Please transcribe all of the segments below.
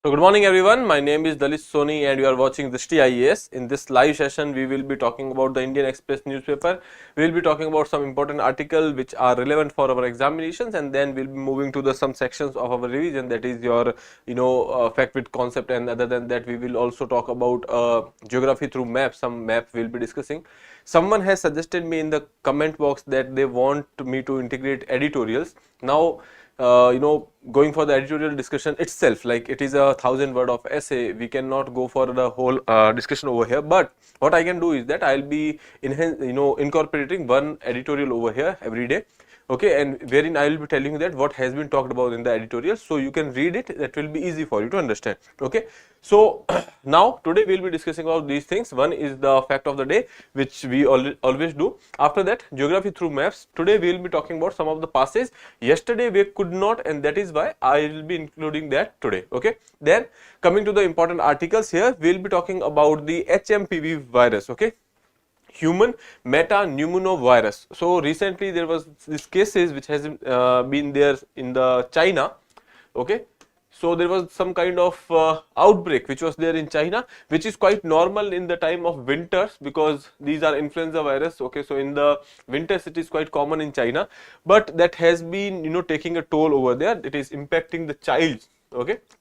So good morning everyone, my name is Lalit Soni and you are watching Drishti IAS. In this live session we will be talking about the Indian Express newspaper. We will be talking about some important articles which are relevant for our examinations, and then we will be moving to the some sections of our revision, that is your fact with concept, and other than that we will also talk about geography through maps. Some map we will be discussing. Someone has suggested me in the comment box that they want me to integrate editorials. Now going for the editorial discussion itself, like it is a 1000-word of essay, we cannot go for the whole discussion over here, but what I can do is that I'll be incorporating one editorial over here every day, okay, and wherein I will be telling you that what has been talked about in the editorial, so you can read it. That will be easy for you to understand, okay. So now today we will be discussing about these things. One is the fact of the day, which we always do. After that, geography through maps. Today we will be talking about some of the passages yesterday we could not, and that is why I will be including that today, okay. Then coming to the important articles, here we will be talking about the HMPV virus, okay, human metapneumovirus. So recently there was this cases which has been there in the China, okay. So there was some kind of outbreak which was there in China, which is quite normal in the time of winters because these are influenza virus, okay. So in the winters it is quite common in China, but that has been taking a toll over there. It is impacting the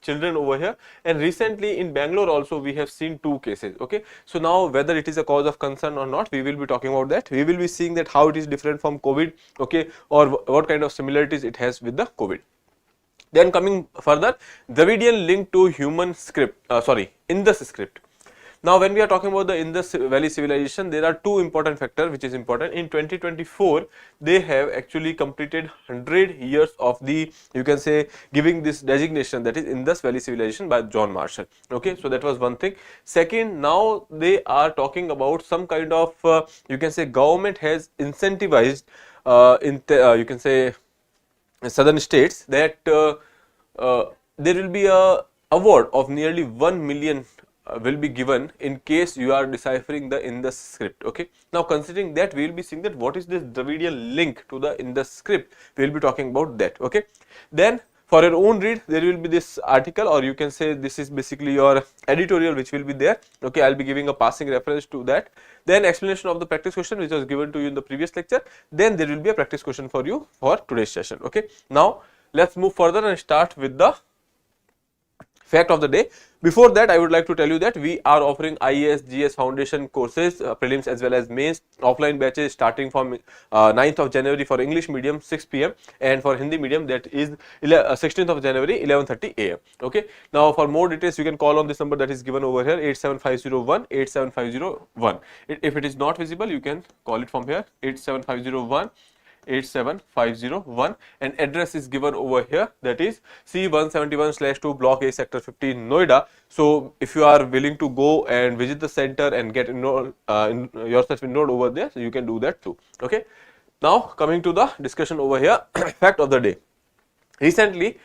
children over here, and recently in Bangalore also we have seen 2 cases, okay. So now whether it is a cause of concern or not, we will be talking about that. We will be seeing that how it is different from COVID, okay, or what kind of similarities it has with the COVID. Then coming further, Dravidian link to human script, Indus script. Now when we are talking about the Indus Valley civilization, there are 2 important factors which is important. In 2024, they have actually completed 100 years of the, you can say, giving this designation, that is Indus Valley civilization by John Marshall, okay. So that was one thing. Second, now they are talking about some kind of you can say government has incentivized you can say southern states that there will be a award of nearly 1 million will be given in case you are deciphering the Indus script, okay. Now considering that, we will be seeing that what is this Dravidian link to the Indus script, we will be talking about that, okay. Then for your own read, there will be this article, or you can say this is basically your editorial which will be there, okay. I will be giving a passing reference to that. Then explanation of the practice question which was given to you in the previous lecture. Then there will be a practice question for you for today's session, okay. Now let's move further and start with the fact of the day. Before that, I would like to tell you that we are offering IAS GS foundation courses, prelims as well as mains, offline batches starting from 9th of January for English medium 6 p.m. and for Hindi medium that is 16th of January 11:30 a.m. okay. Now for more details you can call on this number that is given over here, 87501 87501. If it is not visible, you can call it from here, 87501 87501, and address is given over here, that is C171/2 Block A Sector 15 Noida. So if you are willing to go and visit the center and get yourself enrolled over there, so you can do that too, okay. Now coming to the discussion over here, fact of the day. Recently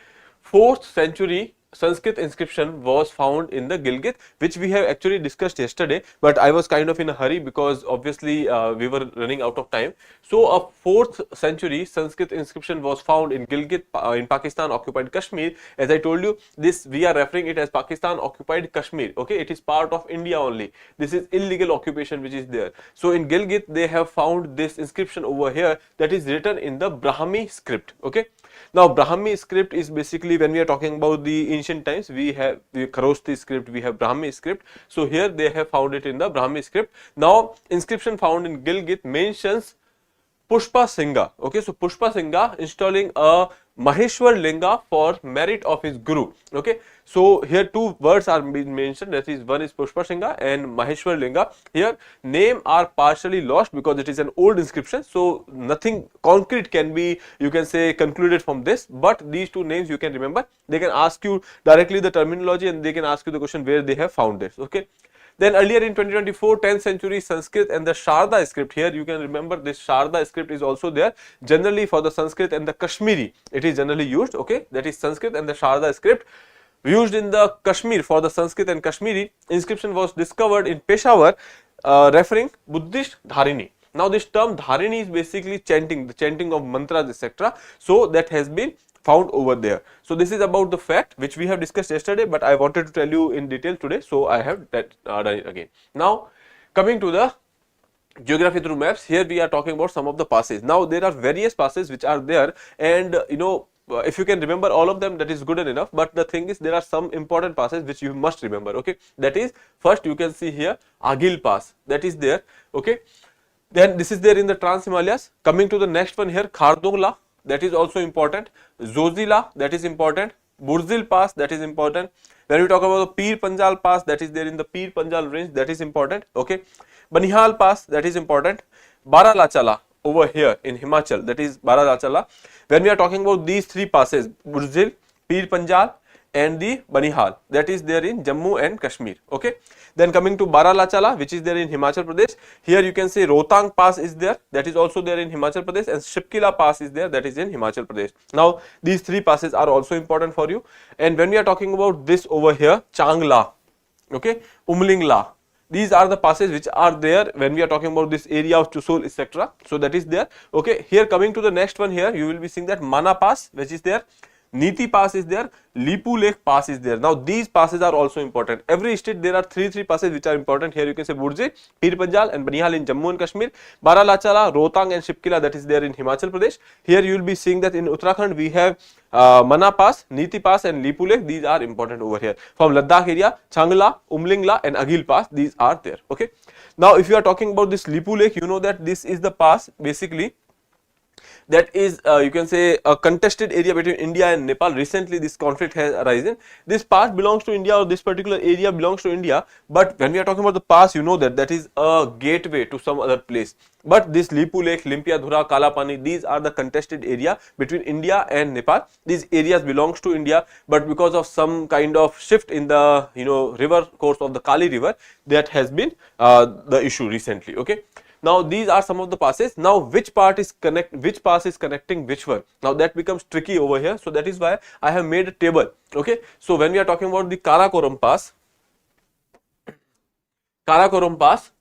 4th century Sanskrit inscription was found in the Gilgit, which we have actually discussed yesterday, but I was kind of in a hurry because obviously we were running out of time. So a 4th century Sanskrit inscription was found in Gilgit in Pakistan occupied Kashmir. As I told you, this we are referring it as Pakistan occupied Kashmir, okay. It is part of India only. This is illegal occupation which is there. So in Gilgit they have found this inscription over here that is written in the Brahmi script, okay. Now Brahmi script is basically, when we are talking about the ancient times, we have the Kharosthi script, we have Brahmi script. So here they have found it in the Brahmi script. Now inscription found in Gilgit mentions Pushpa Singha, okay. So Pushpa Singha installing a Maheshwar Linga for merit of his guru, okay. So here 2 words are being mentioned, that is one is Pushpa Singha and Maheshwar Linga. Here name are partially lost because it is an old inscription, so nothing concrete can be, you can say, concluded from this, but these 2 names you can remember. They can ask you directly the terminology and they can ask you the question where they have found this, okay. Then earlier in 2024, 10th century Sanskrit and the Sharda script, here you can remember this Sharda script is also there. Generally for the Sanskrit and the Kashmiri, it is generally used, okay. That is Sanskrit and the Sharda script used in the Kashmir. For the Sanskrit and Kashmiri, inscription was discovered in Peshawar referring Buddhist Dharini. Now this term Dharini is basically chanting, the chanting of mantras etc. So that has been found over there. So this is about the fact which we have discussed yesterday, but I wanted to tell you in detail today, so I have done it again. Now coming to the geography through maps, here we are talking about some of the passes. Now there are various passes which are there, and if you can remember all of them, that is good enough, but the thing is there are some important passes which you must remember. Okay, that is, first you can see here Agil Pass, that is there. Okay, then this is there in the Trans Himalayas. Coming to the next one here, Khardungla, that is also important. Zojila, that is important. Burzil Pass, that is important. When we talk about the Pir Panjal Pass, that is there in the Pir Panjal range, that is important. Okay, Banihal Pass, that is important. Baralachala over here in Himachal, that is Baralachala. When we are talking about these three passes, Burzil, Pir Panjal and the Banihal, that is there in Jammu and Kashmir. Okay, then coming to Baralachala, which is there in Himachal Pradesh, here you can say Rohtang Pass is there, that is also there in Himachal Pradesh, and Shipkila Pass is there, that is in Himachal Pradesh. Now these three passes are also important for you. And when we are talking about this over here, Changla, okay, Umlingla, these are the passes which are there when we are talking about this area of Chushul, etc. So that is there. Okay, here coming to the next one, here you will be seeing that Mana Pass, which is there, Niti Pass is there, Lipu Lake Pass is there. Now these passes are also important. Every state there are three passes which are important. Here you can say Burji, Pir Panjal and Banihal in Jammu and Kashmir, Baralachala, Rohtang and Shipkila, that is there in Himachal Pradesh. Here you will be seeing that in Uttarakhand we have Mana Pass, Niti Pass and Lipu Lake. These are important over here. From Ladakh area, Changla, Umlingla and Agil Pass, these are there. Okay. Now if you are talking about this Lipu Lake, you know that this is the pass basically that is you can say a contested area between India and Nepal. Recently this conflict has arisen. This pass belongs to India, or this particular area belongs to India, but when we are talking about the pass, you know that that is a gateway to some other place. But this Lipu Lake, Limpia Dhura, Kalapani, these are the contested area between India and Nepal. These areas belongs to India, but because of some kind of shift in the river course of the Kali river, that has been the issue recently. Okay. Now these are some of the passes. Now which pass is connecting which one? Now that becomes tricky over here. So that is why I have made a table. Okay. So when we are talking about the Karakoram Pass,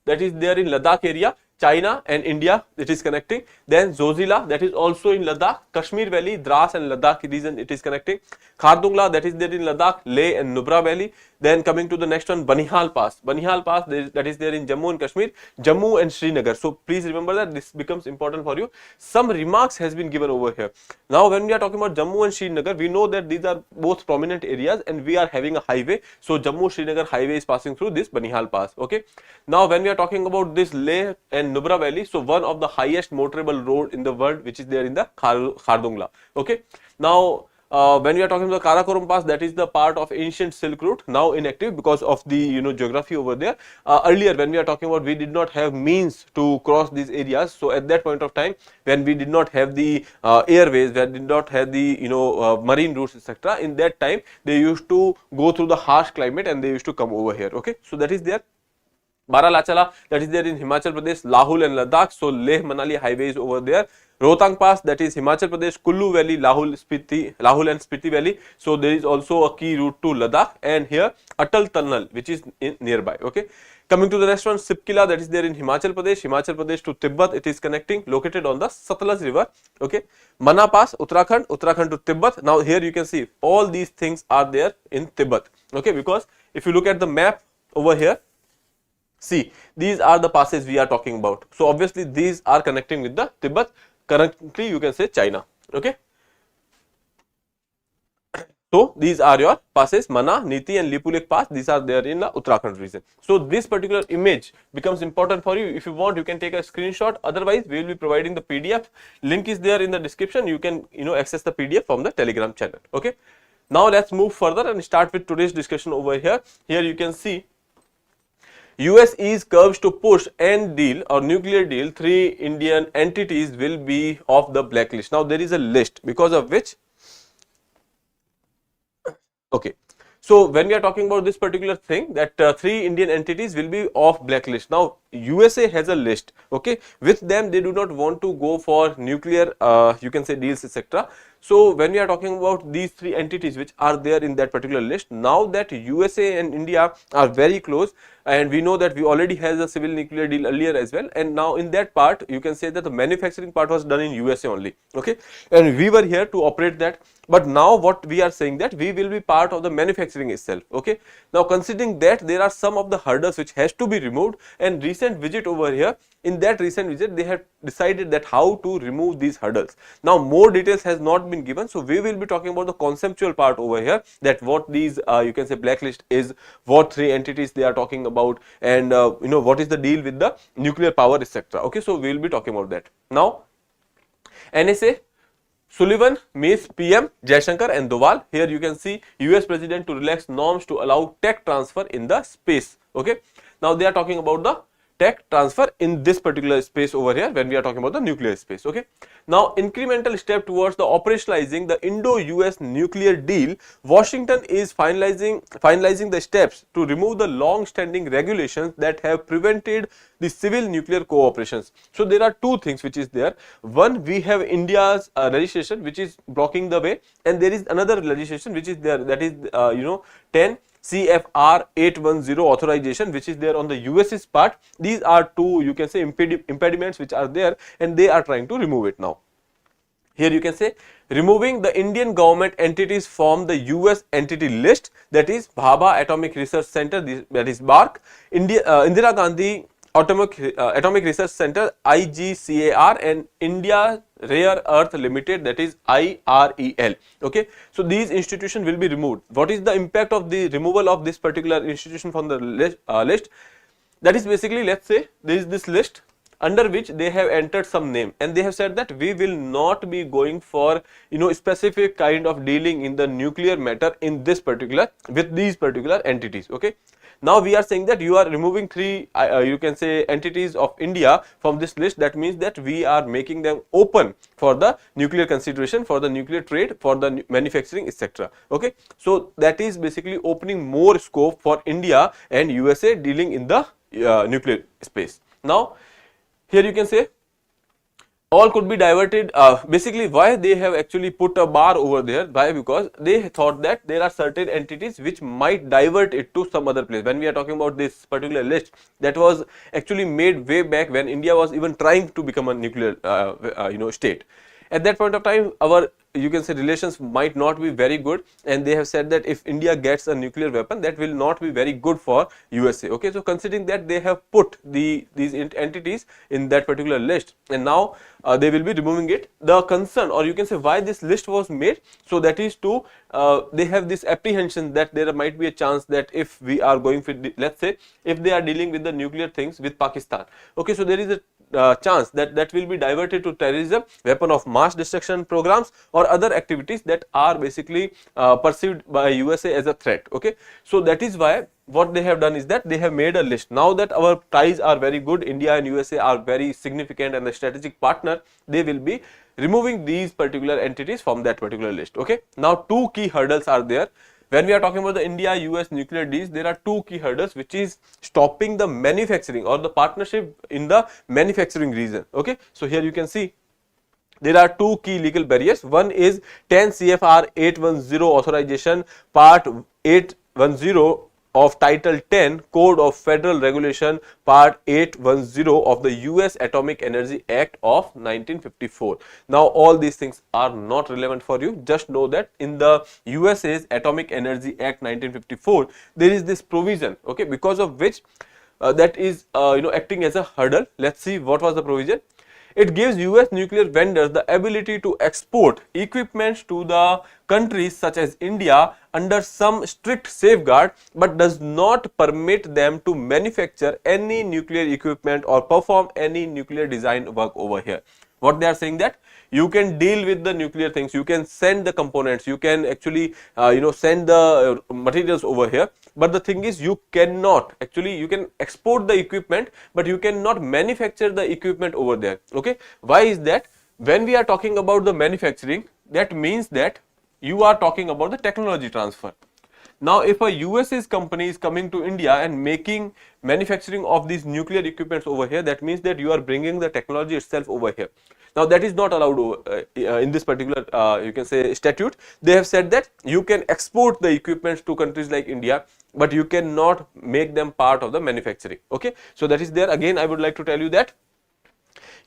that is there in Ladakh area, China and India, it is connecting. Then Zojila, that is also in Ladakh, Kashmir Valley, Dras and Ladakh region, it is connecting. Khardungla, that is there in Ladakh, Leh and Nubra Valley. Then coming to the next one, Banihal Pass, that is there in Jammu and Kashmir, Jammu and Srinagar. So please remember that this becomes important for you. Some remarks has been given over here. Now when we are talking about Jammu and Srinagar, we know that these are both prominent areas and we are having a highway. So Jammu Srinagar highway is passing through this Banihal Pass. Okay. Now when we are talking about this Leh and Nubra Valley, so one of the highest motorable road in the world, which is there in the Khardungla. Okay. Now when we are talking about the Karakoram Pass, that is the part of ancient Silk Route, now inactive because of the geography over there. Earlier when we are talking about, we did not have means to cross these areas. So at that point of time, when we did not have the airways, we did not have the marine routes, etc. In that time, they used to go through the harsh climate and they used to come over here. Okay, so that is there. Baralachala, that is there in Himachal Pradesh, Lahul and Ladakh. So Leh Manali highway is over there. Rohtang Pass, that is Himachal Pradesh, Kullu Valley, Lahul and Spiti Valley. So there is also a key route to Ladakh, and here Atal Tunnel, which is in nearby. Okay. Coming to the next one, Shipkila, that is there in Himachal Pradesh to Tibet, it is connecting, located on the Satluj river. Okay. Mana Pass, Uttarakhand to Tibet. Now here you can see all these things are there in Tibet. Okay, because if you look at the map over here, see, these are the passes we are talking about. So obviously these are connecting with the Tibet. Currently you can say China. Okay. So these are your passes, Mana, Niti and Lipu Lake Pass. These are there in the Uttarakhand region. So this particular image becomes important for you. If you want, you can take a screenshot. Otherwise, we will be providing the PDF. Link is there in the description. You can access the PDF from the Telegram channel. Okay. Now let's move further and start with today's discussion over here. Here you can see US is curbs to push end deal or nuclear deal. 3 Indian entities will be off the blacklist. Now there is a list because of which, okay. So when we are talking about this particular thing, that 3 Indian entities will be off blacklist. Now USA has a list. Okay, with them they do not want to go for nuclear you can say deals, etc. So when we are talking about these three entities which are there in that particular list, now that USA and India are very close, and we know that we already has a civil nuclear deal earlier as well, and now in that part you can say that the manufacturing part was done in USA only, okay, and we were here to operate that. But now what we are saying that we will be part of the manufacturing itself, okay. Now considering that, there are some of the hurdles which has to be removed, and recent visit over here, in that recent visit they have decided that how to remove these hurdles. Now more details has not been given, so we will be talking about the conceptual part over here, that what these you can say blacklist is, what three entities they are talking about, and what is the deal with the nuclear power, etc. Okay, so we will be talking about that. Now NSA, Sullivan meets PM Jaishankar and Doval. Here you can see US President to relax norms to allow tech transfer in the space. Okay. Now they are talking about the tech transfer in this particular space over here when we are talking about the nuclear space. Okay. Now incremental step towards the operationalizing the Indo-US nuclear deal. Washington is finalizing the steps to remove the long-standing regulations that have prevented the civil nuclear cooperations. So there are two things which is there. One, we have India's legislation which is blocking the way, and there is another legislation which is there, that is 10 CFR 810 authorization which is there on the US's part. These are two, you can say, impediments which are there, and they are trying to remove it now. Here you can say removing the Indian government entities from the US entity list, that is Bhabha Atomic Research Center, that is BARC, Indira Gandhi Atomic Research Center IGCAR, and India Rare Earth Limited, that is IREL. Okay, so these institutions will be removed. What is the impact of the removal of this particular institution from the list? That is basically, let's say there is this list under which they have entered some name, and they have said that we will not be going for specific kind of dealing in the nuclear matter in this particular with these particular entities. Okay. Now we are saying that you are removing three you can say entities of India from this list. That means that we are making them open for the nuclear consideration, for the nuclear trade, for the manufacturing, etc. Okay, so that is basically opening more scope for India and USA dealing in the nuclear space. Now here you can say all could be diverted. Basically why they have actually put a bar over there, why? Because they thought that there are certain entities which might divert it to some other place. When we are talking about this particular list, that was actually made way back when India was even trying to become a nuclear state. At that point of time, our you can say relations might not be very good, and they have said that if India gets a nuclear weapon, that will not be very good for USA. Okay, so considering that, they have put these entities in that particular list, and now they will be removing it. The concern, or you can say why this list was made, so that is to they have this apprehension that there might be a chance that if we are going for, let's say if they are dealing with the nuclear things with Pakistan, okay, so there is a chance that will be diverted to terrorism, weapon of mass destruction programs, or other activities that are basically perceived by USA as a threat. Okay, so that is why what they have done is that they have made a list. Now that our ties are very good, India and USA are very significant and a strategic partner, they will be removing these particular entities from that particular list. Okay, now two key hurdles are there. When we are talking about the India-US nuclear deals, there are two key hurdles, which is stopping the manufacturing or the partnership in the manufacturing region. Okay, so here you can see there are two key legal barriers. One is 10 CFR 810 authorization, part 810 of Title 10 Code of Federal Regulation, Part 810 of the US Atomic Energy Act of 1954. Now all these things are not relevant for you. Just know that in the USA's Atomic Energy Act 1954, there is this provision, okay, because of which that is acting as a hurdle. Let's see what was the provision. It gives US nuclear vendors the ability to export equipment to the countries such as India under some strict safeguard, but does not permit them to manufacture any nuclear equipment or perform any nuclear design work over here. What they are saying, that you can deal with the nuclear things, you can send the components, you can actually send the materials over here, but the thing is you cannot actually, you can export the equipment, but you cannot manufacture the equipment over there. Okay, why is that? When we are talking about the manufacturing, that means that you are talking about the technology transfer. Now, if a US's company is coming to India and making manufacturing of these nuclear equipments over here, that means that you are bringing the technology itself over here. Now, that is not allowed in this particular you can say statute. They have said that you can export the equipments to countries like India, but you cannot make them part of the manufacturing. Okay, so that is there. Again, I would like to tell you that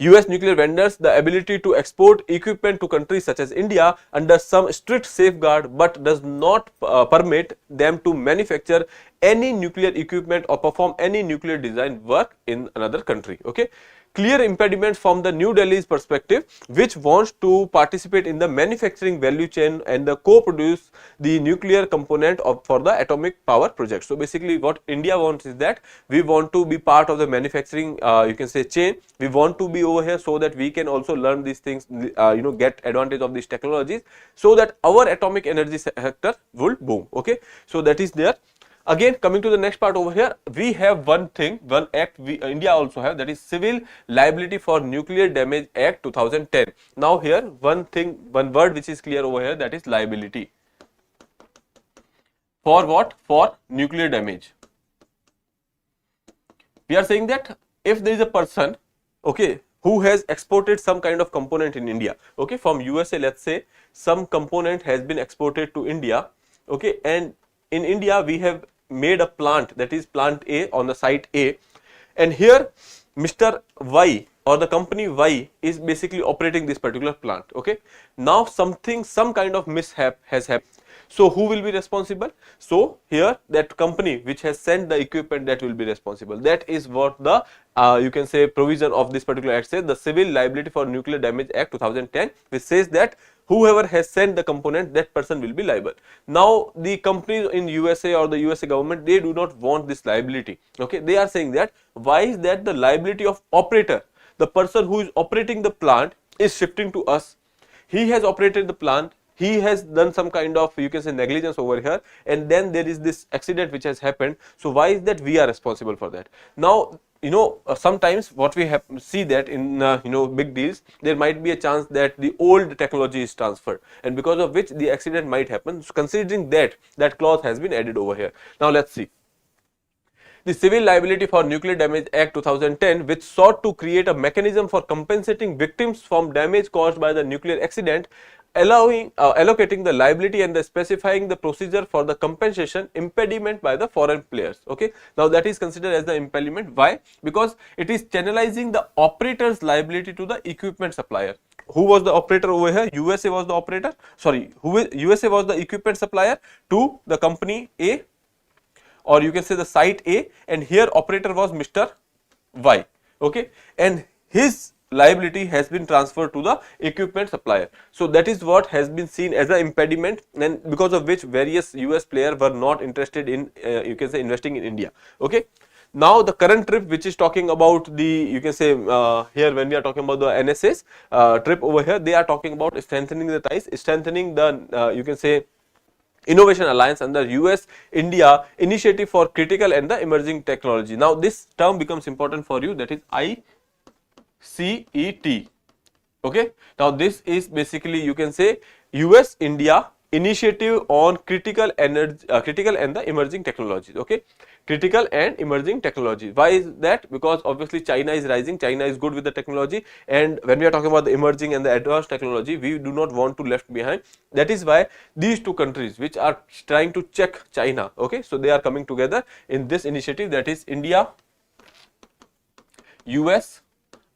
US nuclear vendors the ability to export equipment to countries such as India under some strict safeguard, but does not permit them to manufacture any nuclear equipment or perform any nuclear design work in another country. Okay. Clear impediments from the New Delhi's perspective, which wants to participate in the manufacturing value chain and the co-produce the nuclear component for the atomic power project. So, basically what India wants is that we want to be part of the manufacturing you can say chain. We want to be over here so that we can also learn these things, get advantage of these technologies, so that our atomic energy sector will boom. Okay. So, that is there. Again, coming to the next part over here, we have one act India also have, that is Civil Liability for Nuclear Damage Act 2010. Now, here one word which is clear over here, that is liability. For what? For nuclear damage. We are saying that if there is a person, okay, who has exported some kind of component in India, okay, from USA, let's say some component has been exported to India, okay, and in India we have made a plant, that is plant A on the site A, and here Mr. Y or the company Y is basically operating this particular plant. Okay. Now, some kind of mishap has happened. So, who will be responsible? So, here that company which has sent the equipment, that will be responsible. That is what the you can say provision of this particular act says, the Civil Liability for Nuclear Damage Act 2010, which says that whoever has sent the component, that person will be liable. Now, the companies in USA or the USA government, they do not want this liability. Okay, they are saying that why is that the liability of operator, the person who is operating the plant, is shifting to us. He has operated the plant, he has done some kind of you can say negligence over here, and then there is this accident which has happened. So, why is that we are responsible for that? Now, sometimes what we have see that in big deals, there might be a chance that the old technology is transferred, and because of which the accident might happen. So, considering that clause has been added over here. Now, let's see. The Civil Liability for Nuclear Damage Act 2010, which sought to create a mechanism for compensating victims from damage caused by the nuclear accident, allocating the liability and specifying the procedure for the compensation impediment by the foreign players. Okay. Now, that is considered as the impediment. Why? Because it is channelizing the operator's liability to the equipment supplier. Who was the operator over here? USA was the operator. Sorry, USA was the equipment supplier to the company A, or you can say the site A, and here operator was Mr. Y. Okay, and his liability has been transferred to the equipment supplier. So, that is what has been seen as an impediment, and because of which various US players were not interested in you can say investing in India. Okay. Now, the current trip which is talking about the you can say here when we are talking about the NSA's trip over here, they are talking about strengthening the ties, strengthening the you can say Innovation Alliance under US India Initiative for Critical and the Emerging Technology. Now, this term becomes important for you, that is ICET. Okay. Now, this is basically you can say US India Initiative on Critical and the Emerging Technologies. Okay. Critical and emerging technology. Why is that? Because obviously China is rising, China is good with the technology, and when we are talking about the emerging and the advanced technology, we do not want to left behind. That is why these two countries which are trying to check China, okay, so they are coming together in this initiative, that is India US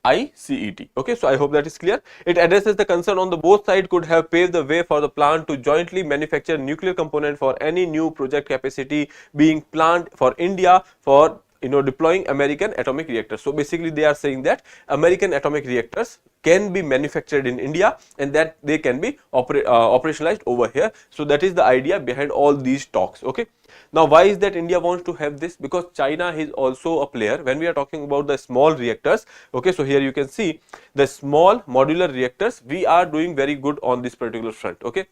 ICET. Okay, so I hope that is clear. It addresses the concern on the both sides could have paved the way for the plant to jointly manufacture nuclear component for any new project capacity being planned for India for deploying American atomic reactors. So, basically they are saying that American atomic reactors can be manufactured in India and that they can be operationalized over here. So, that is the idea behind all these talks. Okay. Now, why is that India wants to have this? Because China is also a player when we are talking about the small reactors. Okay. So, here you can see the small modular reactors, we are doing very good on this particular front. Okay.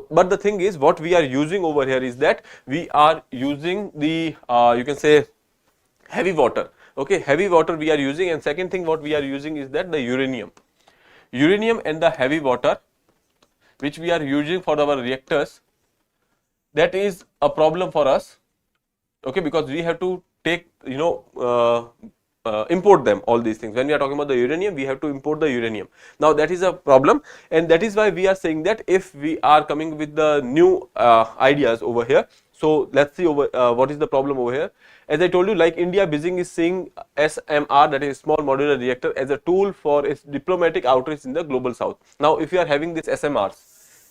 But the thing is, what we are using over here is that we are using the you can say heavy water. Okay, heavy water we are using, and second thing what we are using is that the uranium and the heavy water which we are using for our reactors, that is a problem for us, okay, because we have to take, import them, all these things. When we are talking about the uranium, we have to import the uranium. Now that is a problem, and that is why we are saying that if we are coming with the new ideas over here. So let's see over what is the problem over here. As I told you, like India Beijing is seeing SMR, that is small modular reactor, as a tool for its diplomatic outreach in the global south. Now if you are having this SMRs,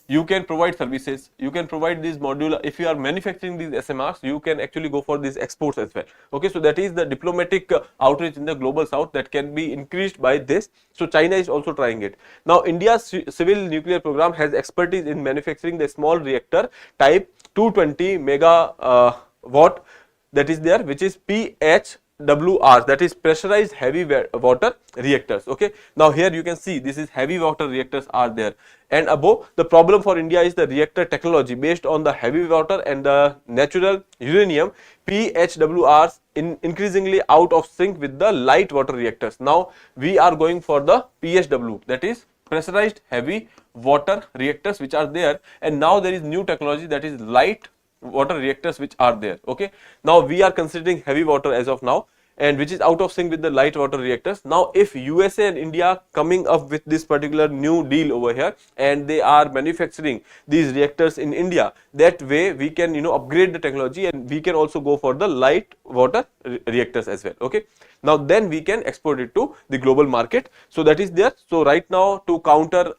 you can provide services, you can provide these modular. If you are manufacturing these SMRs, you can actually go for these exports as well. Okay, so that is the diplomatic outreach in the global south that can be increased by this. So China is also trying it. Now India's civil nuclear program has expertise in manufacturing the small reactor type 220 mega watt, that is there, which is PHWR, that is pressurized heavy water reactors. Okay, now here you can see this is heavy water reactors are there, and above, the problem for India is the reactor technology based on the heavy water and the natural uranium. PHWRs increasingly out of sync with the light water reactors. Now we are going for the PHW, that is pressurized heavy water reactors, which are there, and now there is new technology, that is light water reactors, which are there. Okay, now we are considering heavy water as of now, and which is out of sync with the light water reactors. Now if USA and India coming up with this particular new deal over here, and they are manufacturing these reactors in India, that way we can, upgrade the technology, and we can also go for the light water reactors as well. Okay, now then we can export it to the global market. So that is there. So right now, to counter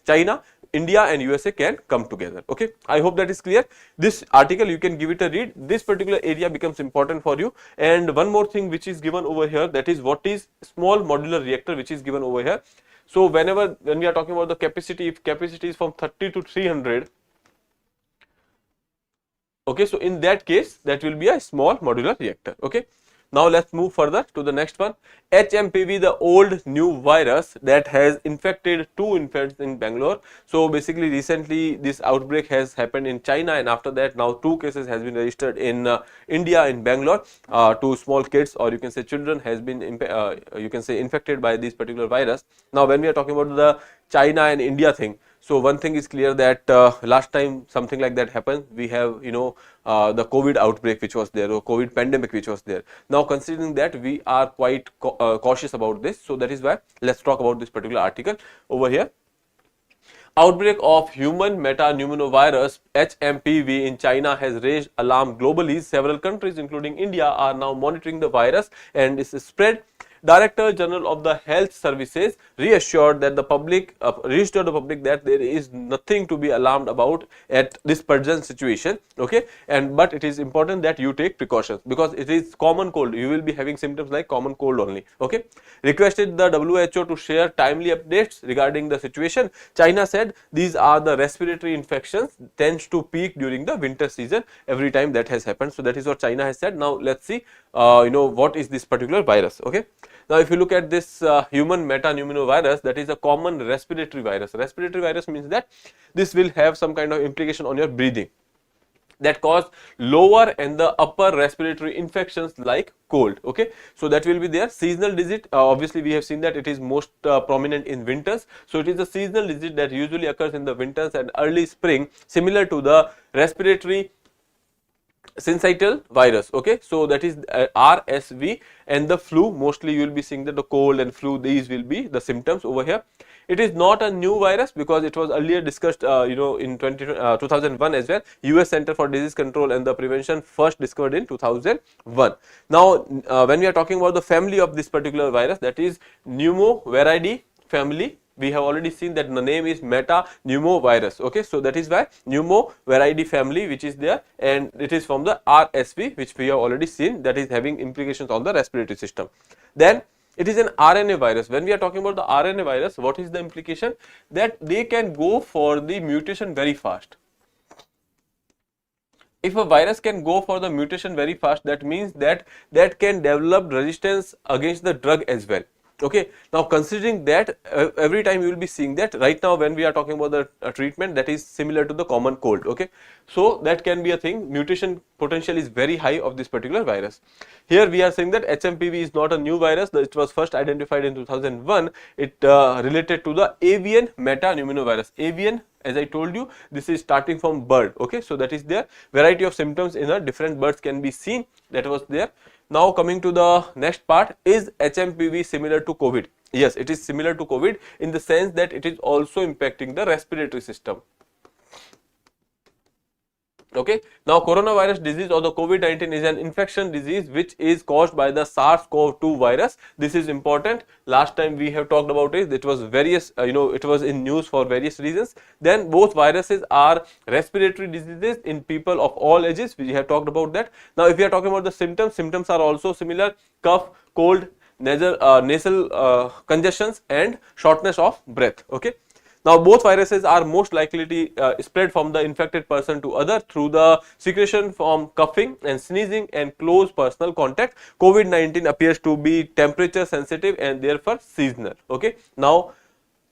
China, India and USA can come together. Okay, I hope that is clear. This article you can give it a read. This particular area becomes important for you. And one more thing which is given over here, that is what is small modular reactor, which is given over here. So when we are talking about the capacity, if capacity is from 30 to 300, okay, so in that case that will be a small modular reactor. Okay, now let's move further to the next one. HMPV, the old new virus that has infected 2 infants in Bangalore. So basically recently this outbreak has happened in China, and after that now 2 cases has been registered in India, in Bangalore. 2 small kids, or you can say children, has been infected by this particular virus. Now when we are talking about the China and India thing, so one thing is clear, that last time something like that happened, we have the COVID outbreak which was there, or COVID pandemic which was there. Now considering that, we are quite cautious about this. So that is why let's talk about this particular article over here. Outbreak of human metapneumovirus HMPV in China has raised alarm globally. Several countries including India are now monitoring the virus and its spread. Director General of the Health Services reassured the public that there is nothing to be alarmed about at this present situation. Okay, but it is important that you take precautions, because it is common cold. You will be having symptoms like common cold only. Okay, requested the WHO to share timely updates regarding the situation. China said these are the respiratory infections tends to peak during the winter season. Every time that has happened. So that is what China has said. Now let's see what is this particular virus. Okay, now if you look at this human metapneumovirus, that is a common respiratory virus. Respiratory virus means that this will have some kind of implication on your breathing, that cause lower and the upper respiratory infections like cold. Okay, so that will be there. Seasonal disease, obviously we have seen that it is most prominent in winters. So it is a seasonal disease that usually occurs in the winters and early spring, similar to the respiratory syncytial virus. Okay, so that is RSV, and the flu, mostly you will be seeing that the cold and flu, these will be the symptoms over here. It is not a new virus, because it was earlier discussed in 2001 as well. US Center for Disease Control and the Prevention first discovered in 2001. Now when we are talking about the family of this particular virus, that is Pneumoviridae family, we have already seen that the name is metapneumovirus. Okay, so that is why Pneumoviridae family which is there, and it is from the RSV, which we have already seen, that is having implications on the respiratory system. Then it is an RNA virus. When we are talking about the RNA virus, what is the implication? That they can go for the mutation very fast. If a virus can go for the mutation very fast, that means that can develop resistance against the drug as well. Okay, now considering that, every time you will be seeing that right now when we are talking about the treatment that is similar to the common cold. Okay, so that can be a thing. Mutation potential is very high of this particular virus. Here we are saying that HMPV is not a new virus. It was first identified in 2001. It related to the avian metapneumovirus. Avian, as I told you, this is starting from bird. Okay, so that is there. Variety of symptoms in a different birds can be seen. That was there. Now coming to the next part, is HMPV similar to COVID? Yes, it is similar to COVID in the sense that it is also impacting the respiratory system. Okay, now coronavirus disease or the COVID-19 is an infection disease which is caused by the SARS-CoV-2 virus. This is important. Last time we have talked about it. It was various, it was in news for various reasons. Then both viruses are respiratory diseases in people of all ages. We have talked about that. Now, if we are talking about the symptoms, symptoms are also similar: cough, cold, nasal congestions, and shortness of breath. Okay. Now, both viruses are most likely to spread from the infected person to other through the secretion from coughing and sneezing and close personal contact. COVID-19 appears to be temperature sensitive and therefore seasonal. Okay. Now,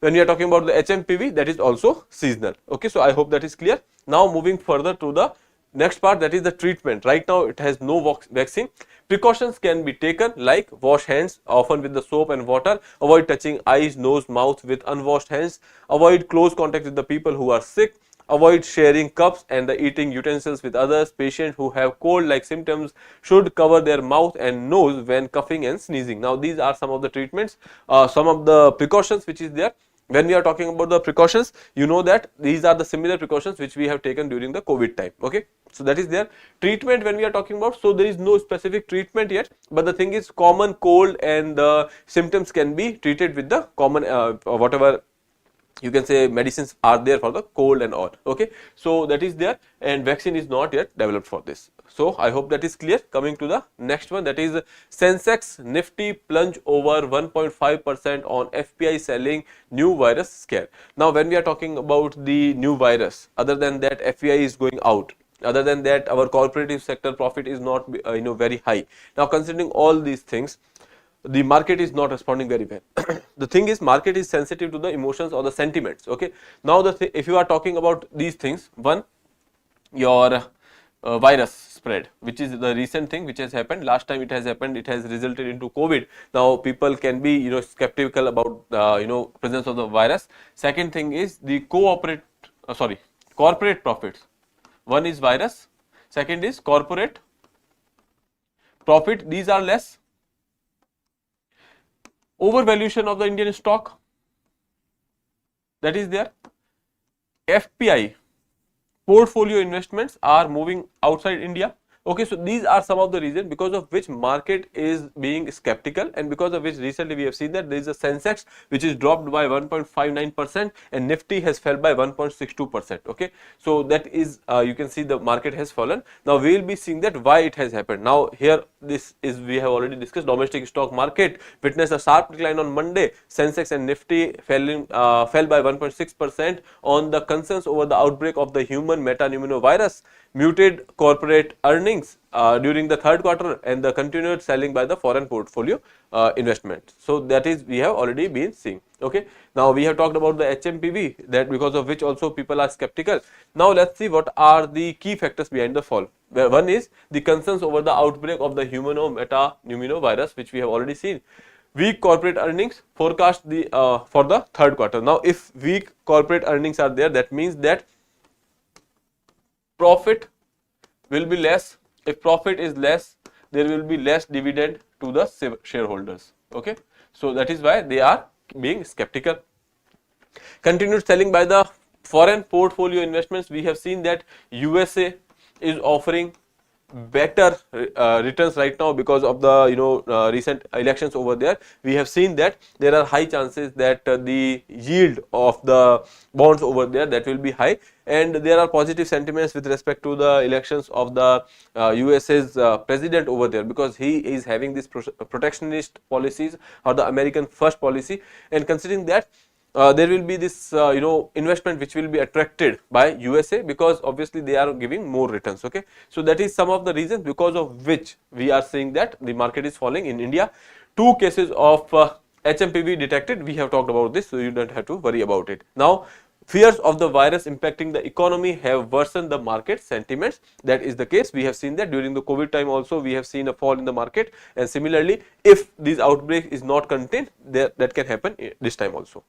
when we are talking about the HMPV, that is also seasonal. Okay. So, I hope that is clear. Now, moving further to the next part, that is the treatment. Right now, it has no vaccine. Precautions can be taken like wash hands often with the soap and water, avoid touching eyes, nose, mouth with unwashed hands, avoid close contact with the people who are sick, avoid sharing cups and the eating utensils with others. Patients who have cold like symptoms should cover their mouth and nose when coughing and sneezing. Now, these are some of the treatments, some of the precautions which is there. When we are talking about the precautions, you know that these are the similar precautions which we have taken during the COVID time. Okay, so that is there. Treatment, when we are talking about, so there is no specific treatment yet, but the thing is common cold and the symptoms can be treated with the common whatever you can say medicines are there for the cold and all. Okay, so that is there, and vaccine is not yet developed for this. So I hope that is clear. Coming to the next one, that is Sensex Nifty plunge over 1.5% on FPI selling new virus scare. Now, when we are talking about the new virus, other than that FPI is going out. Other than that, our corporative sector profit is not very high. Now, considering all these things, the market is not responding very well. The thing is, market is sensitive to the emotions or the sentiments. Okay. Now, if you are talking about these things, one, your virus spread, which is the recent thing which has happened. Last time it has happened, it has resulted into COVID. Now, people can be skeptical about presence of the virus. Second thing is the corporate profits. One is virus, second is corporate profit. These are less. Overvaluation of the Indian stock, that is there. FPI portfolio investments are moving outside India. Okay, so these are some of the reasons because of which market is being skeptical, and because of which recently we have seen that there is a Sensex which is dropped by 1.59% and Nifty has fell by 1.62%. Okay, so that is you can see the market has fallen. Now we will be seeing that why it has happened. Now here this is, we have already discussed, domestic stock market witnessed a sharp decline on Monday. Sensex and Nifty fell by 1.6% on the concerns over the outbreak of the human metapneumovirus, muted corporate earnings during the third quarter, and the continued selling by the foreign portfolio investment. So that is, we have already been seeing. Okay, now we have talked about the HMPV, that because of which also people are skeptical. Now let's see what are the key factors behind the fall. One is the concerns over the outbreak of the human metapneumovirus, which we have already seen. Weak corporate earnings forecast for the third quarter. Now, if weak corporate earnings are there, that means that profit will be less. If profit is less, there will be less dividend to the shareholders. Okay, so that is why they are being skeptical. Continued selling by the foreign portfolio investments. We have seen that USA is offering better returns right now because of the recent elections over there. We have seen that there are high chances that the yield of the bonds over there, that will be high, and there are positive sentiments with respect to the elections of the USA's president over there, because he is having this protectionist policies or the American first policy, and considering that there will be this investment which will be attracted by USA, because obviously they are giving more returns. Okay, so that is some of the reasons because of which we are seeing that the market is falling in India. Two cases of HMPV detected. We have talked about this, so you don't have to worry about it. Now, fears of the virus impacting the economy have worsened the market sentiments. That is the case. We have seen that during the COVID time also we have seen a fall in the market, and similarly if this outbreak is not contained, that can happen this time also.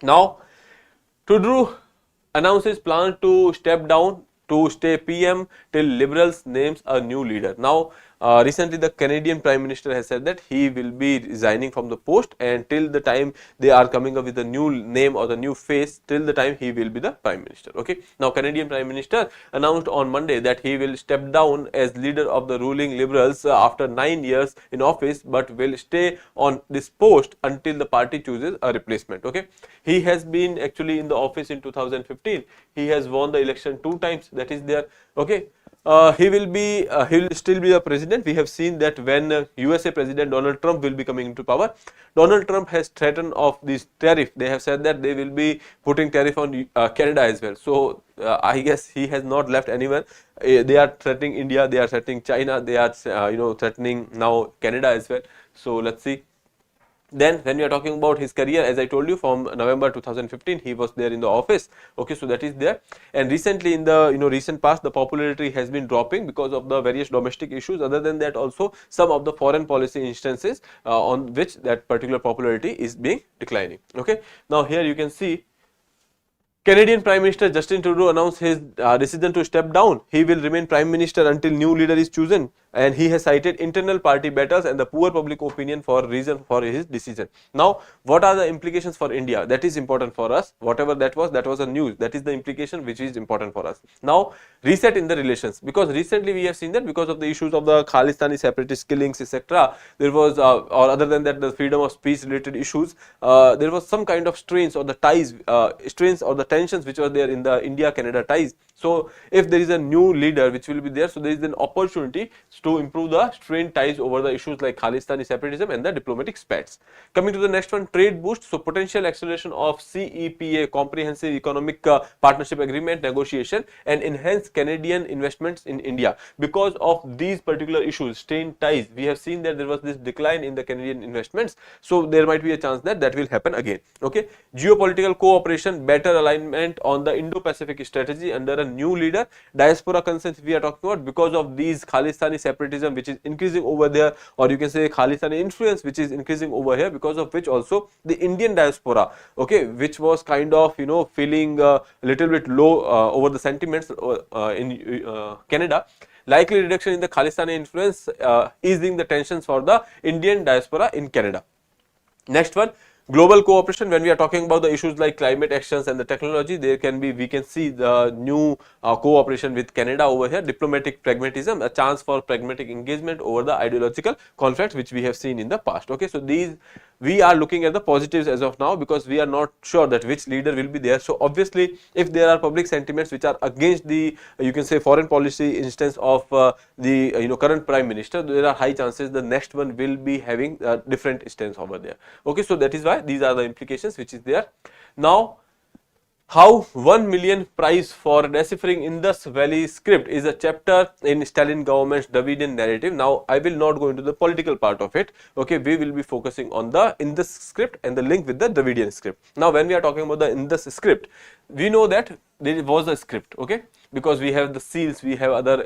Now, Trudeau announces plan to step down to stay PM till Liberals names a new leader. Now, recently the Canadian Prime Minister has said that he will be resigning from the post, and till the time they are coming up with a new name or the new face, till the time he will be the Prime Minister. Okay. Now, Canadian Prime Minister announced on Monday that he will step down as leader of the ruling Liberals after 9 years in office, but will stay on this post until the party chooses a replacement. Okay. He has been actually in the office in 2015. He has won the election 2 times. That is there. Okay. He will still be a president. We have seen that when USA President Donald Trump will be coming into power, Donald Trump has threatened of this tariff. They have said that they will be putting tariff on Canada as well. So I guess he has not left anyone. They are threatening India, they are threatening China, they are threatening now Canada as well. So let's see. Then when we are talking about his career, as I told you, from November 2015 he was there in the office. Okay, so that is there. And recently in the recent past, the popularity has been dropping because of the various domestic issues. Other than that, also some of the foreign policy instances on which that particular popularity is being declining. Okay, now here you can see Canadian Prime Minister Justin Trudeau announced his decision to step down. He will remain Prime Minister until new leader is chosen, and he has cited internal party battles and the poor public opinion for reason for his decision. Now, what are the implications for India? That is important for us. Whatever that was a news. That is the implication which is important for us. Now, reset in the relations, because recently we have seen that because of the issues of the Khalistani separatist killings, etc., there was or other than that, the freedom of speech related issues, there was some kind of strains or the ties, strains or the tensions which were there in the India-Canada ties. So, if there is a new leader which will be there, so there is an opportunity to improve the strained ties over the issues like Khalistani separatism and the diplomatic spats. Coming to the next one, trade boost. So, potential acceleration of CEPA, Comprehensive Economic Partnership Agreement negotiation, and enhance Canadian investments in India. Because of these particular issues, strained ties, we have seen that there was this decline in the Canadian investments. So, there might be a chance that that will happen again. Okay, geopolitical cooperation, better alignment on the Indo-Pacific strategy under a new leader. Diaspora concerns we are talking about because of these Khalistani separatism which is increasing over there, or you can say Khalistani influence which is increasing over here, because of which also the Indian diaspora, okay, which was kind of feeling a little bit low over the sentiments in Canada. Likely reduction in the Khalistani influence, easing the tensions for the Indian diaspora in Canada. Next one, global cooperation. When we are talking about the issues like climate actions and the technology, there can be, we can see the new cooperation with Canada over here. Diplomatic pragmatism, a chance for pragmatic engagement over the ideological conflicts which we have seen in the past. Okay, so these we are looking at the positives as of now, because we are not sure that which leader will be there. So obviously, if there are public sentiments which are against the you can say foreign policy instance of the current prime minister, there are high chances the next one will be having a different stance over there. Okay, so that is why these are the implications which is there. Now, how 1 million prize for deciphering Indus Valley script is a chapter in Stalin government's Dravidian narrative. Now, I will not go into the political part of it. Okay, we will be focusing on the Indus script and the link with the Dravidian script. Now, when we are talking about the Indus script, we know that there was a script, okay, because we have the seals, we have other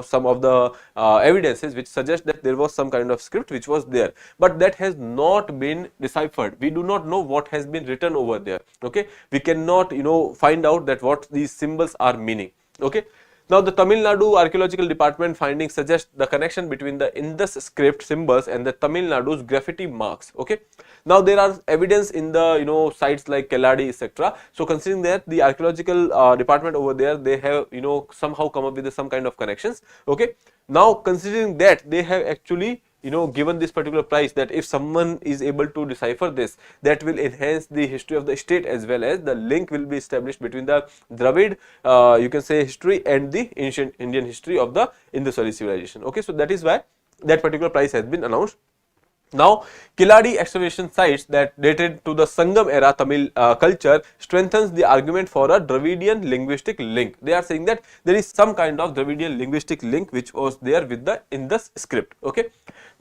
some of the evidences which suggest that there was some kind of script which was there, but that has not been deciphered. We do not know what has been written over there. Okay, we cannot find out that what these symbols are meaning. Okay, now the Tamil Nadu Archaeological Department findings suggest the connection between the Indus script symbols and the Tamil Nadu's graffiti marks. Okay, now there are evidence in the sites like Keladi, etc. So considering that the archaeological department over there, they have somehow come up with some kind of connections. Okay, now considering that they have actually given this particular prize, that if someone is able to decipher this, that will enhance the history of the state, as well as the link will be established between the Dravid you can say history and the ancient Indian history of the Indus Valley civilization. Okay, so that is why that particular prize has been announced. Now, Kiladi excavation sites that dated to the Sangam era Tamil culture strengthens the argument for a Dravidian linguistic link. They are saying that there is some kind of Dravidian linguistic link which was there with the Indus script. Okay.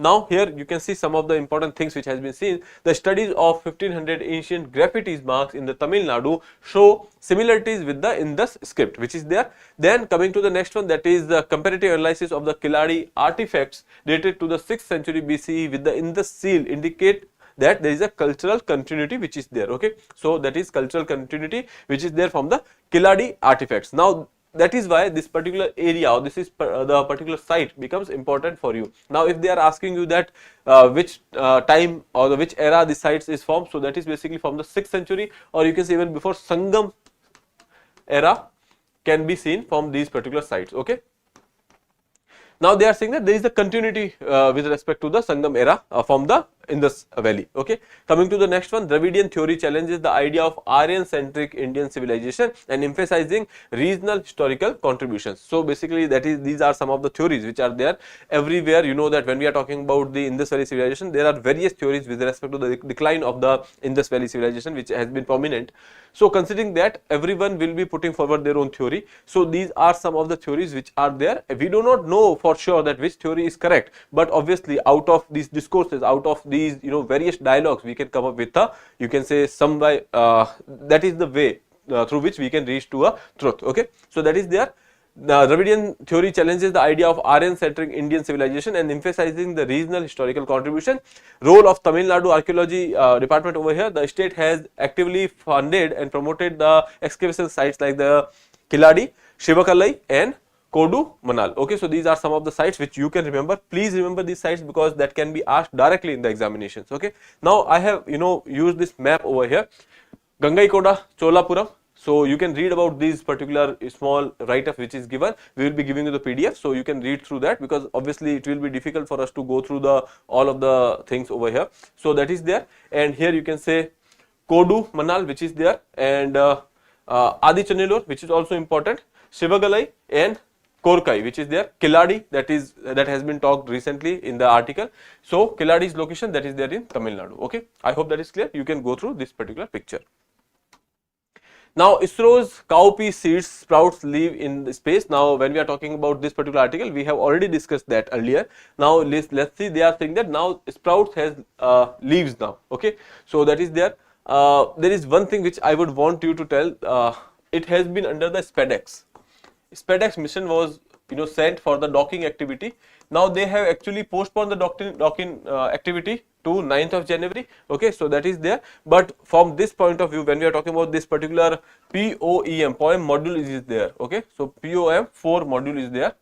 Now here you can see some of the important things which has been seen. The studies of 1500 ancient graffitis marks in the Tamil Nadu show similarities with the Indus script which is there. Then coming to the next one, that is the comparative analysis of the Kiladi artifacts dated to the 6th century BCE with the Indus seal indicate that there is a cultural continuity which is there. Okay, so that is cultural continuity which is there from the Kiladi artifacts. Now that is why this particular area or this is the particular site becomes important for you. Now if they are asking you that which time or which era the sites is formed, so that is basically from the 6th century, or you can say even before Sangam era can be seen from these particular sites. Okay. Now they are saying that there is a continuity with respect to the Sangam era from the Indus Valley. Okay. Coming to the next one, Dravidian theory challenges the idea of Aryan-centric Indian civilization and emphasizing regional historical contributions. So basically that is, these are some of the theories which are there everywhere. You know that when we are talking about the Indus Valley civilization, there are various theories with respect to the decline of the Indus Valley civilization which has been prominent. So considering that, everyone will be putting forward their own theory. So these are some of the theories which are there. We do not know for sure that which theory is correct, but obviously out of these discourses, out of these various dialogues, we can come up with a, you can say, some way that is the way through which we can reach to a truth. Okay, so that is there. The Dravidian theory challenges the idea of Aryan-centric Indian civilization and emphasizing the regional historical contribution. Role of Tamil Nadu archaeology department over here. The state has actively funded and promoted the excavation sites like the Kiladi, Shivakalai and Kodu, Manal. Okay, so these are some of the sites which you can remember. Please remember these sites because that can be asked directly in the examinations. Okay, now I have used this map over here, Gangaikoda, Cholapuram. So you can read about these particular small write-up which is given. We will be giving you the PDF, so you can read through that because obviously it will be difficult for us to go through the all of the things over here. So that is there, and here you can say Kodu, Manal which is there, and Adi Chanelur which is also important, Shivagalai and Korkai which is there, Kiladi that has been talked recently in the article. So Kiladi's location that is there in Tamil Nadu. Okay, I hope that is clear. You can go through this particular picture. Now ISRO's cowpea seeds sprouts live in the space. Now when we are talking about this particular article, we have already discussed that earlier. Now let's see, they are saying that now sprouts has leaves now. Okay, so that is there. There is one thing which I would want you to tell. It has been under the SpaceX. SpaceX mission was sent for the docking activity. Now they have actually postponed the docking activity to 9th of January. Okay, so that is there. But from this point of view, when we are talking about this particular POEM module is there. Okay, so POM 4 module is there.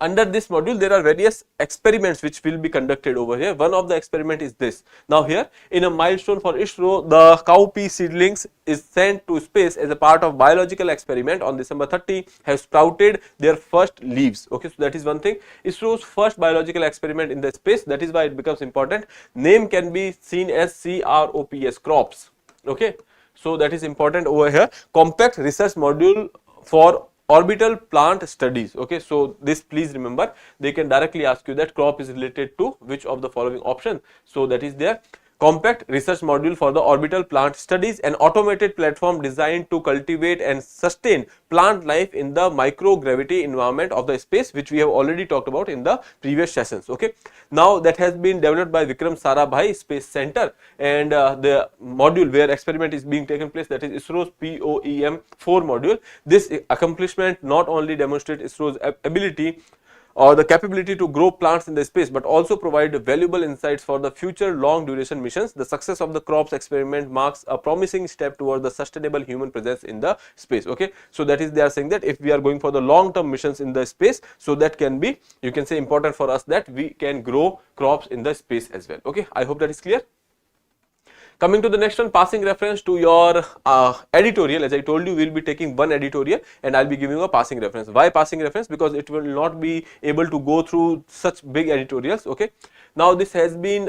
Under this module, there are various experiments which will be conducted over here. One of the experiment is this. Now here, in a milestone for ISRO, the cowpea seedlings is sent to space as a part of biological experiment on December 30, have sprouted their first leaves. Okay, so that is one thing. ISRO's first biological experiment in the space, that is why it becomes important. Name can be seen as CROPS, crops. Okay, so that is important over here. Compact research module for orbital plant studies. Okay, so this please remember, they can directly ask you that crop is related to which of the following option. So that is there. Compact research module for the orbital plant studies, an automated platform designed to cultivate and sustain plant life in the microgravity environment of the space, which we have already talked about in the previous sessions. Okay, now that has been developed by Vikram Sarabhai Space Center, and the module where experiment is being taken place, that is ISRO's POEM 4 module. This accomplishment not only demonstrates ISRO's ability or the capability to grow plants in the space, but also provide valuable insights for the future long duration missions. The success of the crops experiment marks a promising step toward the sustainable human presence in the space. Okay, so that is, they are saying that if we are going for the long term missions in the space, so that can be, you can say, important for us that we can grow crops in the space as well. Okay, I hope that is clear. Coming to the next one, passing reference to your editorial. As I told you, we will be taking one editorial and I will be giving you a passing reference. Why passing reference? Because it will not be able to go through such big editorials. Okay, now this has been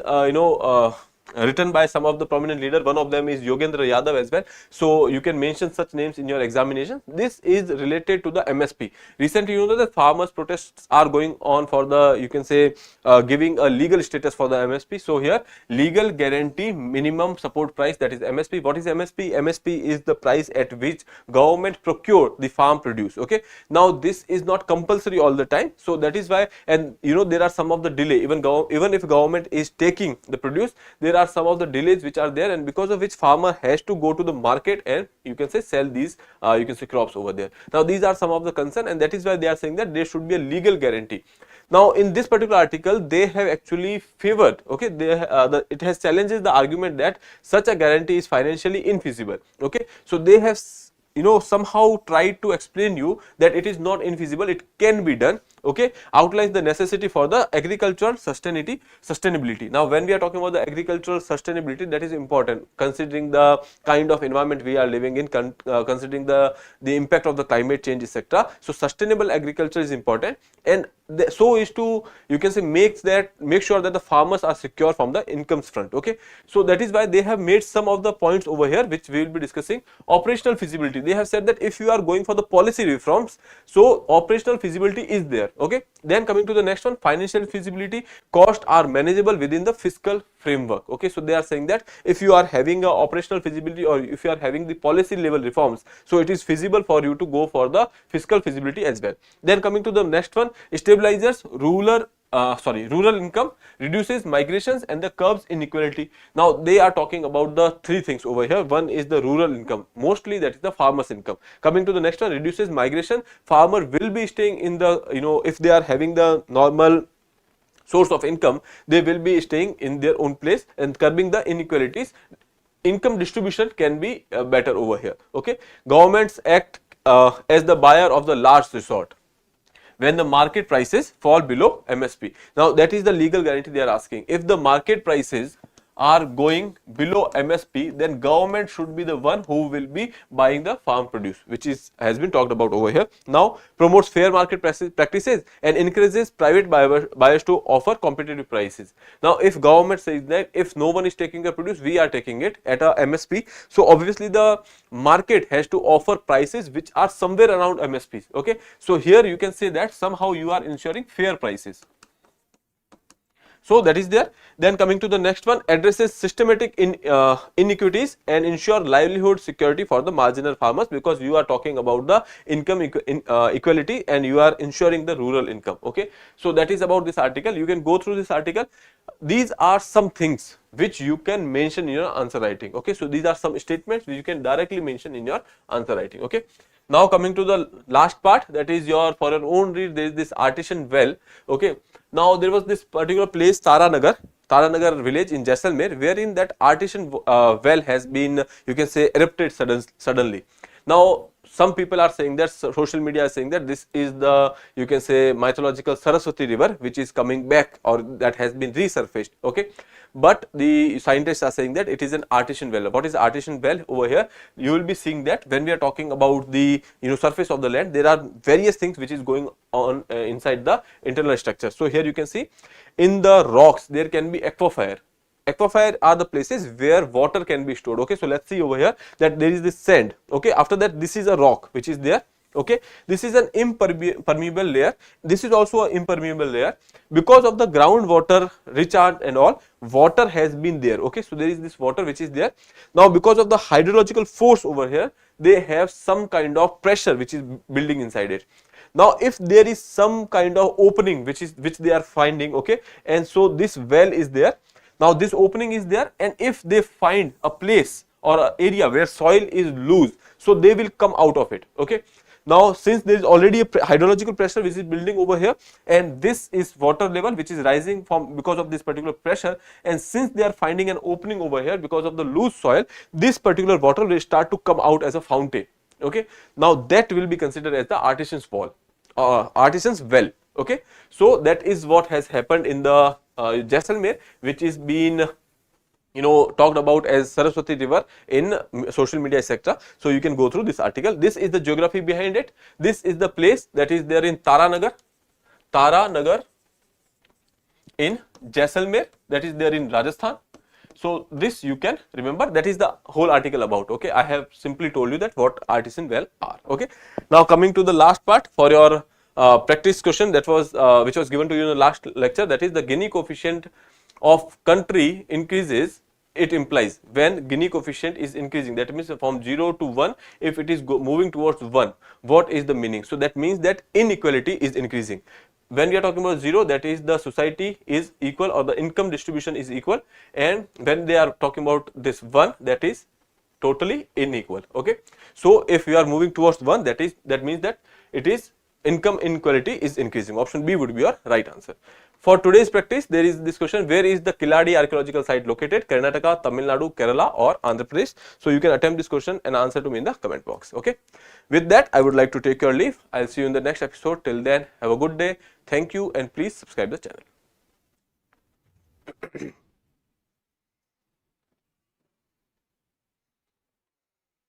written by some of the prominent leader. One of them is Yogendra Yadav as well. So you can mention such names in your examination. This is related to the MSP. Recently, you know that the farmers protests are going on for the, you can say, giving a legal status for the MSP. So here, legal guarantee minimum support price, that is MSP. What is MSP? MSP is the price at which government procure the farm produce. Okay. Now this is not compulsory all the time. So that is why, and you know, there are some of the delay. Even if government is taking the produce, there are some of the delays which are there, and because of which farmer has to go to the market and, you can say, sell these you can say crops over there. Now these are some of the concern, and that is why they are saying that there should be a legal guarantee. Now in this particular article, they have actually favored, okay, it has challenges the argument that such a guarantee is financially infeasible. Okay, so they have, you know, somehow tried to explain you that it is not infeasible, it can be done. Okay, outlines the necessity for the agricultural sustainability. Now when we are talking about the agricultural sustainability, that is important considering the kind of environment we are living in, considering the impact of the climate change, etc. So sustainable agriculture is important, and so is to, you can say, make sure that the farmers are secure from the incomes front. Okay, so that is why they have made some of the points over here which we will be discussing. Operational feasibility, they have said that if you are going for the policy reforms, so operational feasibility is there. Okay, then coming to the next one, financial feasibility, costs are manageable within the fiscal framework. Okay, so they are saying that if you are having a operational feasibility, or if you are having the policy level reforms, so it is feasible for you to go for the fiscal feasibility as well. Then coming to the next one, stabilizes rural income, reduces migrations, and the curbs inequality. Now they are talking about the three things over here. One is the rural income, mostly that is the farmers income. Coming to the next one, reduces migration, farmer will be staying in the, you know, if they are having the normal source of income, they will be staying in their own place, and curbing the inequalities, income distribution can be better over here. Okay, governments act as the buyer of the last resort when the market prices fall below MSP. Now that is the legal guarantee they are asking. If the market prices are going below MSP, then government should be the one who will be buying the farm produce, which has been talked about over here. Now promotes fair market practices and encourages private buyers to offer competitive prices. Now if government says that if no one is taking the produce, we are taking it at a MSP, so obviously the market has to offer prices which are somewhere around MSP. Okay, so here you can say that somehow you are ensuring fair prices. So that is there. Then coming to the next one, addresses systematic inequities and ensure livelihood security for the marginal farmers, because you are talking about the income equality and you are ensuring the rural income. Okay, so that is about this article. You can go through this article. These are some things which you can mention in your answer writing. Okay, so these are some statements which you can directly mention in your answer writing. Okay. Now coming to the last part, that is for your own read, there is this Artesian well. Okay, now there was this particular place, Taranagar village in Jaisalmer, wherein that Artesian well has been, you can say, erupted suddenly. Now some people are saying that, social media is saying that this is the, you can say, mythological Saraswati river which is coming back, or that has been resurfaced. Okay, but the scientists are saying that it is an Artesian well. What is Artesian well over here? You will be seeing that when we are talking about the, you know, surface of the land, there are various things which is going on inside the internal structure. So here you can see in the rocks there can be aquifer. Aquifer are the places where water can be stored. Okay, so let's see over here that there is this sand. Okay, after that this is a rock which is there. Okay, this is an impermeable layer. This is also an impermeable layer. Because of the groundwater recharge and all, water has been there. Okay, so there is this water which is there. Now because of the hydrological force over here, they have some kind of pressure which is building inside it. Now if there is some kind of opening which they are finding, okay, and so this well is there. Now this opening is there, and if they find a place or an area where soil is loose, so they will come out of it. Okay, now since there is already a hydrological pressure which is building over here, and this is water level which is rising from because of this particular pressure, and since they are finding an opening over here because of the loose soil, this particular water will start to come out as a fountain. Okay, now that will be considered as the Artesian's well. Okay, so that is what has happened in the Jaisalmer, which is being, you know, talked about as Saraswati river in social media, etc. So you can go through this article. This is the geography behind it. This is the place that is there in Taranagar in Jaisalmer, that is there in Rajasthan. So this you can remember, that is the whole article about. Okay, I have simply told you that what artesian well are. Okay, now coming to the last part for your practice question, that was which was given to you in the last lecture, that is the Gini coefficient of country increases. It implies when Gini coefficient is increasing, that means from 0 to 1, if it is moving towards 1, what is the meaning? So that means that inequality is increasing. When we are talking about 0, that is the society is equal or the income distribution is equal, and when they are talking about this 1, that is totally unequal. Okay, so if you are moving towards 1, that means that it is income inequality is increasing. Option B would be your right answer. For today's practice, there is this question: where is the Kiladi archaeological site located? Karnataka, Tamil Nadu, Kerala, or Andhra Pradesh? So you can attempt this question and answer to me in the comment box. Okay. With that, I would like to take your leave. I'll see you in the next episode. Till then, have a good day. Thank you, and please subscribe the channel.